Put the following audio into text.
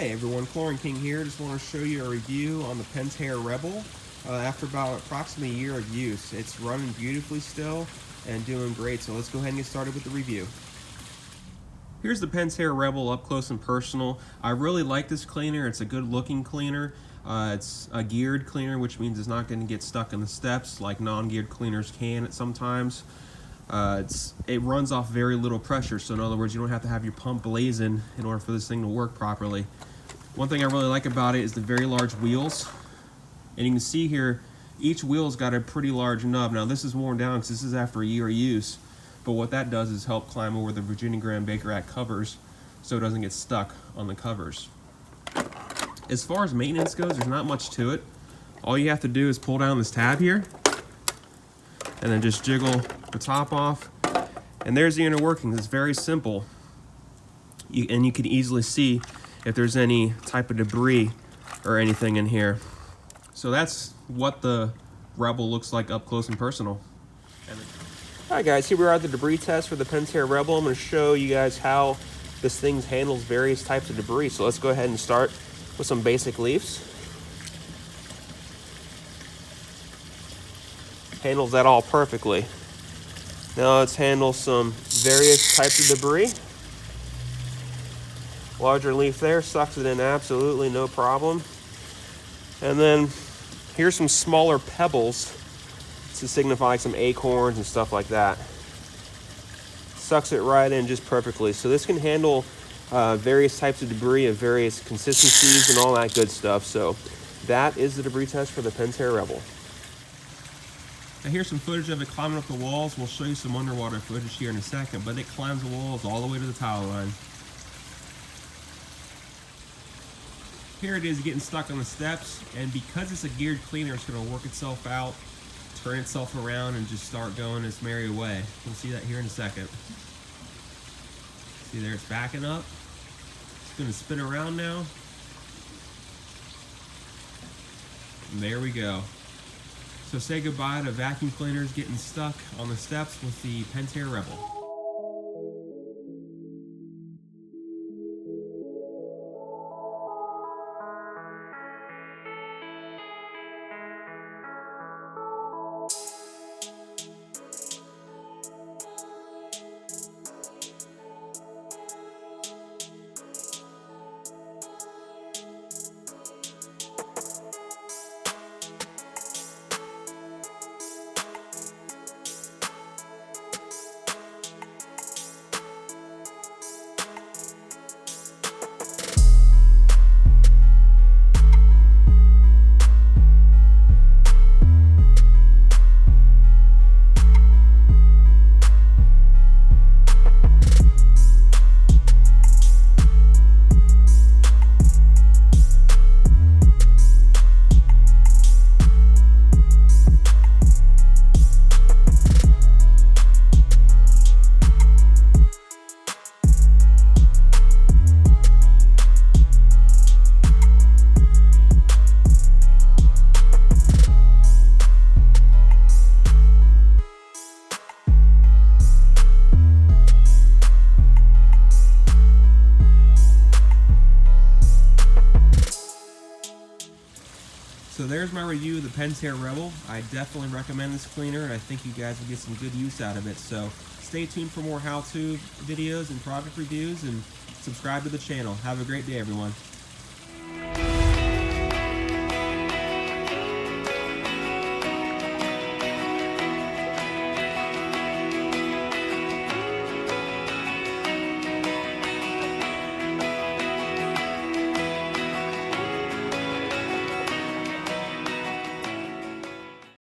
Hey everyone, Chlorine King here. Just want to show you a review on the Pentair Rebel. After about approximately a year of use, it's running beautifully still and doing great. So let's go ahead and get started with the review. Here's the Pentair Rebel up close and personal. I really like this cleaner. It's a good looking cleaner. It's a geared cleaner, which means it's not going to get stuck in the steps like non-geared cleaners can at sometimes. It runs off very little pressure, so in other words, you don't have to have your pump blazing in order for this thing to work properly. One thing I really like about it is the very large wheels, and you can see here each wheel's got a pretty large nub. Now this is worn down because this is after a year of use, but what that does is help climb over the Virginia Graham Baker Act covers so it doesn't get stuck on the covers. As far as maintenance goes, there's not much to it. All you have to do is pull down this tab here and then just jiggle the top off, and there's the inner workings. It's very simple, and you can easily see if there's any type of debris or anything in here. So that's what the Rebel looks like up close and personal. Alright guys, here we are at the debris test for the Pentair Rebel. I'm going to show you guys how this thing handles various types of debris. So let's go ahead and start with some basic leaves. Handles that all perfectly. Now let's handle some various types of debris. Larger leaf there, sucks it in absolutely no problem. And then here's some smaller pebbles to signify some acorns and stuff like that. Sucks it right in just perfectly. So this can handle various types of debris of various consistencies and all that good stuff. So that is the debris test for the Pentair Rebel. Now here's some footage of it climbing up the walls. We'll show you some underwater footage here in a second, but it climbs the walls all the way to the tile line. Here it is getting stuck on the steps, and because it's a geared cleaner, it's going to work itself out, turn itself around, and just start going its merry way. We'll see that here in a second. See there, it's backing up. It's going to spin around now. And there we go. So say goodbye to vacuum cleaners getting stuck on the steps with the Pentair Rebel. So there's my review of the Pentair Rebel. I definitely recommend this cleaner, and I think you guys will get some good use out of it. So stay tuned for more how-to videos and product reviews, and subscribe to the channel. Have a great day, everyone.